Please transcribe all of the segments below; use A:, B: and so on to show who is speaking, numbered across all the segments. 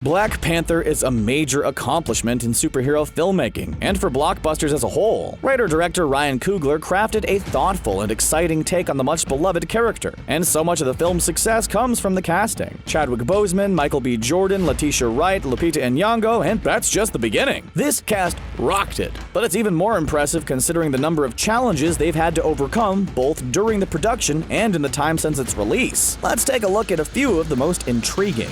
A: Black Panther is a major accomplishment in superhero filmmaking, and for blockbusters as a whole. Writer-director Ryan Coogler crafted a thoughtful and exciting take on the much-beloved character, and so much of the film's success comes from the casting. Chadwick Boseman, Michael B. Jordan, Letitia Wright, Lupita Nyong'o, and that's just the beginning. This cast rocked it, but it's even more impressive considering the number of challenges they've had to overcome both during the production and in the time since its release. Let's take a look at a few of the most intriguing.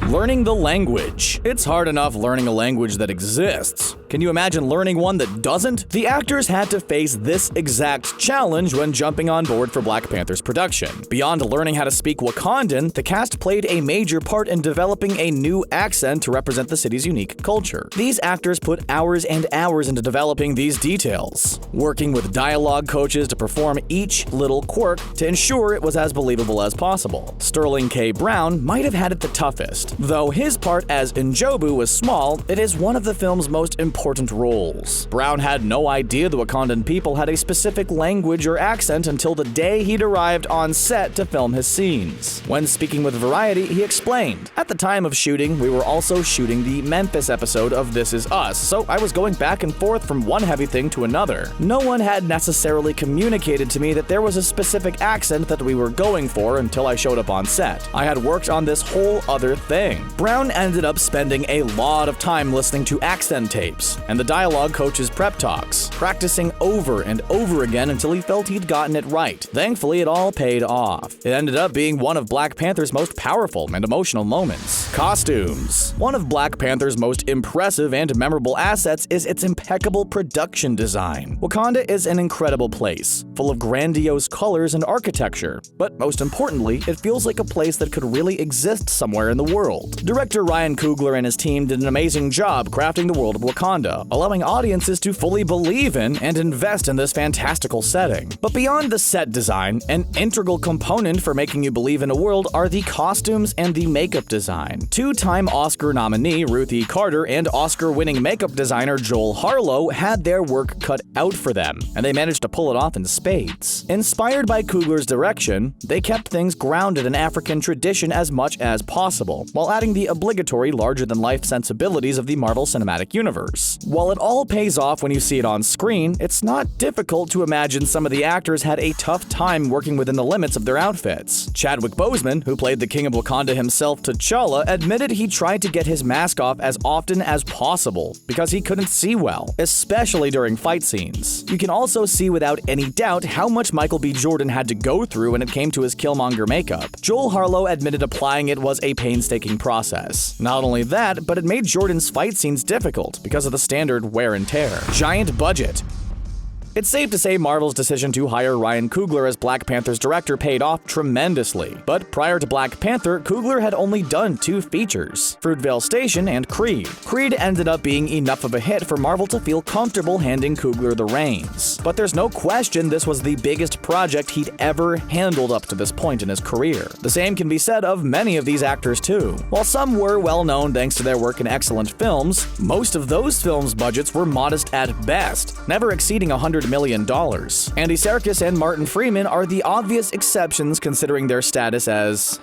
A: Learning the language. It's hard enough learning a language that exists. Can you imagine learning one that doesn't? The actors had to face this exact challenge when jumping on board for Black Panther's production. Beyond learning how to speak Wakandan, the cast played a major part in developing a new accent to represent the city's unique culture. These actors put hours and hours into developing these details, working with dialogue coaches to perform each little quirk to ensure it was as believable as possible. Sterling K. Brown might have had it the toughest. Though his part as Njobu was small, it is one of the film's most important roles. Brown had no idea the Wakandan people had a specific language or accent until the day he'd arrived on set to film his scenes. When speaking with Variety, he explained, "At the time of shooting, we were also shooting the Memphis episode of This Is Us, so I was going back and forth from one heavy thing to another. No one had necessarily communicated to me that there was a specific accent that we were going for until I showed up on set. I had worked on this whole other thing." Brown ended up spending a lot of time listening to accent tapes and the dialogue coach's prep talks, practicing over and over again until he felt he'd gotten it right. Thankfully, it all paid off. It ended up being one of Black Panther's most powerful and emotional moments. Costumes. One of Black Panther's most impressive and memorable assets is its impeccable production design. Wakanda is an incredible place, full of grandiose colors and architecture, but most importantly, it feels like a place that could really exist somewhere in the world. Director Ryan Coogler and his team did an amazing job crafting the world of Wakanda, allowing audiences to fully believe in and invest in this fantastical setting. But beyond the set design, an integral component for making you believe in a world are the costumes and the makeup design. Two-time Oscar nominee Ruth E. Carter and Oscar-winning makeup designer Joel Harlow had their work cut out for them, and they managed to pull it off in spades. Inspired by Coogler's direction, they kept things grounded in African tradition as much as possible, while adding the obligatory larger-than-life sensibilities of the Marvel Cinematic Universe. While it all pays off when you see it on screen, it's not difficult to imagine some of the actors had a tough time working within the limits of their outfits. Chadwick Boseman, who played the King of Wakanda himself, T'Challa, admitted he tried to get his mask off as often as possible because he couldn't see well, especially during fight scenes. You can also see without any doubt how much Michael B. Jordan had to go through when it came to his Killmonger makeup. Joel Harlow admitted applying it was a painstaking process. Not only that, but it made Jordan's fight scenes difficult because of the standard wear and tear. Giant budget. It's safe to say Marvel's decision to hire Ryan Coogler as Black Panther's director paid off tremendously. But prior to Black Panther, Coogler had only done 2 features, Fruitvale Station and Creed. Creed ended up being enough of a hit for Marvel to feel comfortable handing Coogler the reins. But there's no question this was the biggest project he'd ever handled up to this point in his career. The same can be said of many of these actors too. While some were well known thanks to their work in excellent films, most of those films' budgets were modest at best, never exceeding $100 million. Andy Serkis and Martin Freeman are the obvious exceptions considering their status as...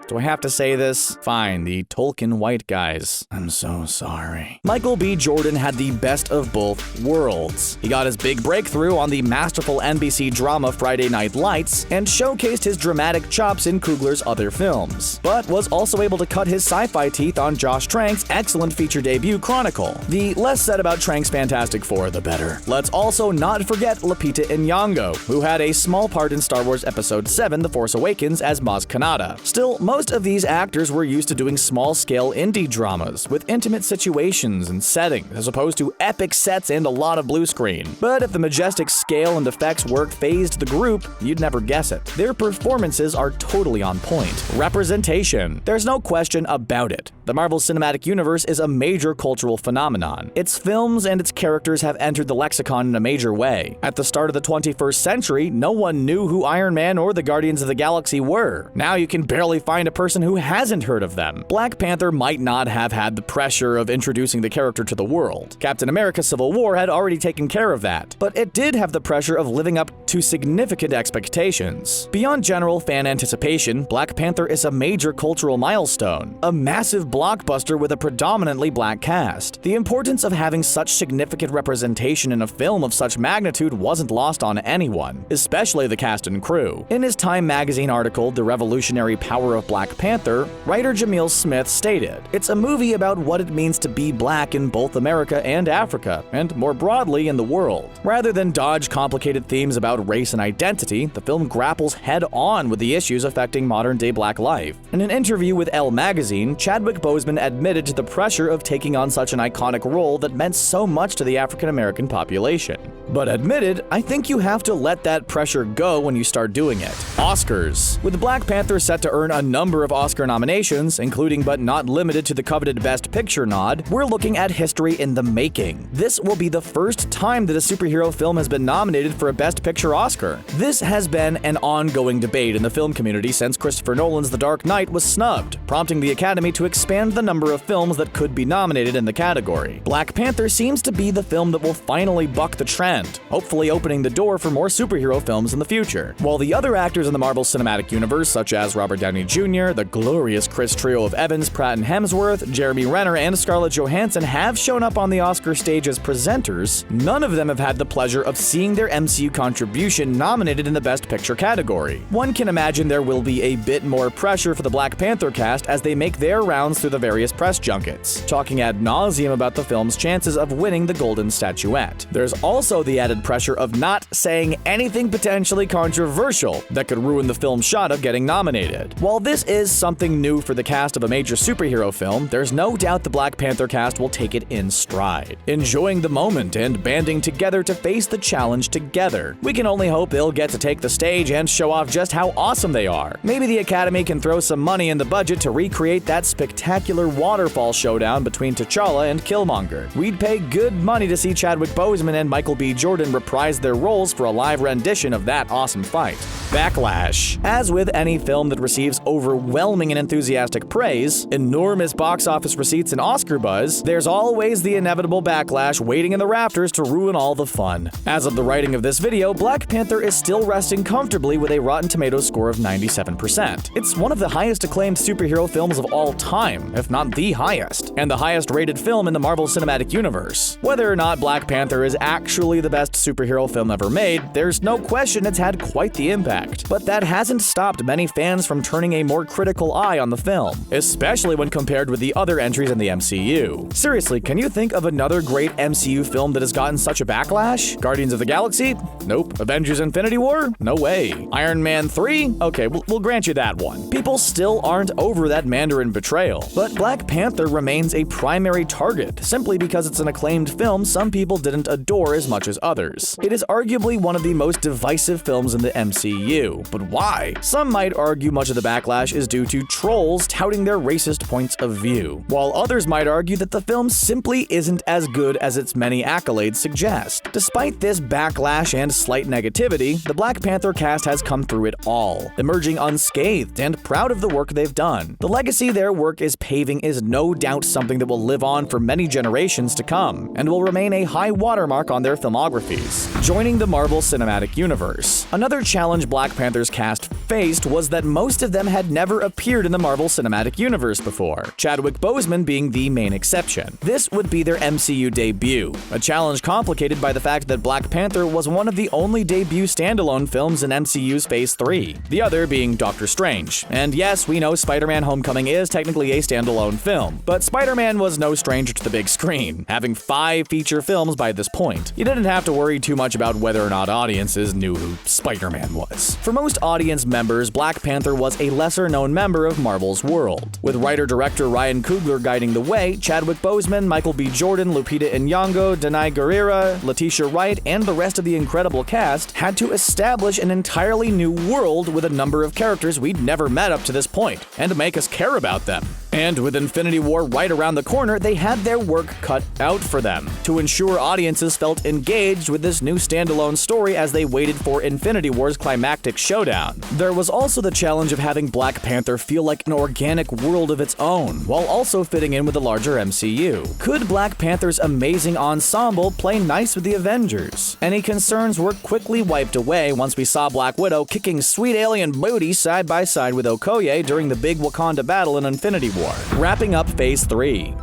A: Do I have to say this? Fine, the Tolkien white guys. I'm so sorry. Michael B. Jordan had the best of both worlds. He got his big breakthrough on the masterful NBC drama Friday Night Lights and showcased his dramatic chops in Coogler's other films, but was also able to cut his sci-fi teeth on Josh Trank's excellent feature debut Chronicle. The less said about Trank's Fantastic Four, the better. Let's also not forget Lupita Nyong'o, who had a small part in Star Wars Episode 7 The Force Awakens as Maz Kanata. Still, most of these actors were used to doing small-scale indie dramas with intimate situations and settings as opposed to epic sets and a lot of blue screen. But if the majestic scale and effects work phased the group, you'd never guess it. Their performances are totally on point. Representation. There's no question about it. The Marvel Cinematic Universe is a major cultural phenomenon. Its films and its characters have entered the lexicon in a major way. At the start of the 21st century, no one knew who Iron Man or the Guardians of the Galaxy were. Now you can barely find a person who hasn't heard of them. Black Panther might not have had the pressure of introducing the character to the world. Captain America: Civil War had already taken care of that, but it did have the pressure of living up to significant expectations. Beyond general fan anticipation, Black Panther is a major cultural milestone. A massive blockbuster with a predominantly black cast. The importance of having such significant representation in a film of such magnitude wasn't lost on anyone, especially the cast and crew. In his Time magazine article, The Revolutionary Power of Black Panther, writer Jamil Smith stated, "It's a movie about what it means to be black in both America and Africa, and more broadly in the world. Rather than dodge complicated themes about race and identity, the film grapples head-on with the issues affecting modern-day black life." In an interview with Elle magazine, Chadwick Boseman admitted to the pressure of taking on such an iconic role that meant so much to the African-American population. But admitted, "I think you have to let that pressure go when you start doing it." Oscars. With Black Panther set to earn a number of Oscar nominations, including but not limited to the coveted Best Picture nod, we're looking at history in the making. This will be the first time that a superhero film has been nominated for a Best Picture Oscar. This has been an ongoing debate in the film community since Christopher Nolan's The Dark Knight was snubbed, prompting the Academy to expand the number of films that could be nominated in the category. Black Panther seems to be the film that will finally buck the trend, hopefully opening the door for more superhero films in the future. While the other actors in the Marvel Cinematic Universe, such as Robert Downey Jr., the glorious Chris trio of Evans, Pratt and Hemsworth, Jeremy Renner, and Scarlett Johansson have shown up on the Oscar stage as presenters, none of them have had the pleasure of seeing their MCU contribution nominated in the Best Picture category. One can imagine there will be a bit more pressure for the Black Panther cast as they make their rounds through the various press junkets, talking ad nauseum about the film's chances of winning the Golden Statuette. There's also the added pressure of not saying anything potentially controversial that could ruin the film's shot of getting nominated. While this is something new for the cast of a major superhero film, there's no doubt the Black Panther cast will take it in stride, enjoying the moment and banding together to face the challenge together. We can only hope they'll get to take the stage and show off just how awesome they are. Maybe the Academy can throw some money in the budget to recreate that spectacular waterfall showdown between T'Challa and Killmonger. We'd pay good money to see Chadwick Boseman and Michael B. Jordan reprise their roles for a live rendition of that awesome fight. Backlash. As with any film that receives overwhelming and enthusiastic praise, enormous box office receipts and Oscar buzz, there's always the inevitable backlash waiting in the rafters to ruin all the fun. As of the writing of this video, Black Panther is still resting comfortably with a Rotten Tomatoes score of 97%. It's one of the highest acclaimed superhero films of all time, if not the highest, and the highest rated film in the Marvel Cinematic Universe. Whether or not Black Panther is actually the best superhero film ever made, there's no question it's had quite the impact. But that hasn't stopped many fans from turning a more critical eye on the film, especially when compared with the other entries in the MCU. Seriously, can you think of another great MCU film that has gotten such a backlash? Guardians of the Galaxy? Nope. Avengers Infinity War? No way. Iron Man 3? Okay, we'll grant you that one. People still aren't over that Mandarin betrayal. But Black Panther remains a primary target, simply because it's an acclaimed film some people didn't adore as much as others. It is arguably one of the most divisive films in the MCU. But why? Some might argue much of the backlash is due to trolls touting their racist points of view, while others might argue that the film simply isn't as good as its many accolades suggest. Despite this backlash and slight negativity, the Black Panther cast has come through it all, emerging unscathed and proud of the work they've done. The legacy their work is paving is no doubt something that will live on for many generations to come, and will remain a high watermark on their filmographies. Joining the Marvel Cinematic Universe. Another challenge Black Panther's cast faced was that most of them had never appeared in the Marvel Cinematic Universe before, Chadwick Boseman being the main exception. This would be their MCU debut, a challenge complicated by the fact that Black Panther was one of the only debut standalone films in MCU's Phase 3, the other being Doctor Strange. And yes, we know Spider-Man Homecoming is technically a standalone film, but Spider-Man was no stranger to the big screen, having 5 feature films by this point. You didn't have to worry too much about whether or not audiences knew who Spider-Man was. For most audience members, Black Panther was a lesser-known member of Marvel's world. With writer-director Ryan Coogler guiding the way, Chadwick Boseman, Michael B. Jordan, Lupita Nyong'o, Danai Gurira, Letitia Wright, and the rest of the incredible cast had to establish an entirely new world with a number of characters we'd never met up to this point, and make us care about them. And with Infinity War right around the corner, they had their work cut out for them, to ensure audiences felt engaged with this new standalone story as they waited for Infinity War's climactic showdown. There was also the challenge of having Black Panther feel like an organic world of its own, while also fitting in with the larger MCU. Could Black Panther's amazing ensemble play nice with the Avengers? Any concerns were quickly wiped away once we saw Black Widow kicking sweet alien booty side by side with Okoye during the big Wakanda battle in Infinity War. War, wrapping up Phase 3.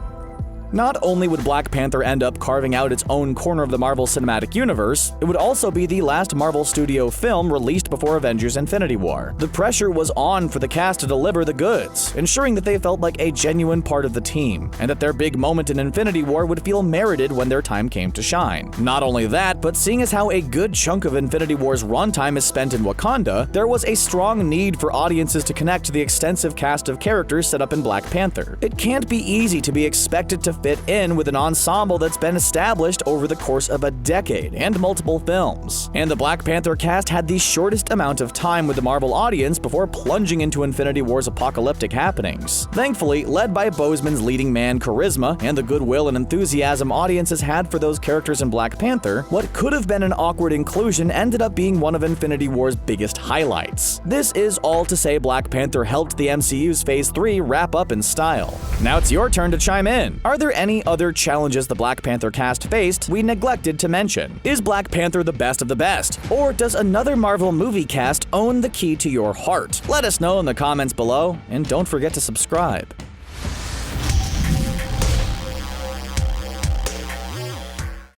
A: Not only would Black Panther end up carving out its own corner of the Marvel Cinematic Universe, it would also be the last Marvel Studio film released before Avengers: Infinity War. The pressure was on for the cast to deliver the goods, ensuring that they felt like a genuine part of the team, and that their big moment in Infinity War would feel merited when their time came to shine. Not only that, but seeing as how a good chunk of Infinity War's runtime is spent in Wakanda, there was a strong need for audiences to connect to the extensive cast of characters set up in Black Panther. It can't be easy to be expected to fit in with an ensemble that's been established over the course of a decade and multiple films. And the Black Panther cast had the shortest amount of time with the Marvel audience before plunging into Infinity War's apocalyptic happenings. Thankfully, led by Boseman's leading man charisma and the goodwill and enthusiasm audiences had for those characters in Black Panther, what could have been an awkward inclusion ended up being one of Infinity War's biggest highlights. This is all to say Black Panther helped the MCU's Phase 3 wrap up in style. Now it's your turn to chime in. Are there any other challenges the Black Panther cast faced we neglected to mention? Is Black Panther the best of the best? Or does another Marvel movie cast own the key to your heart? Let us know in the comments below, and don't forget to subscribe.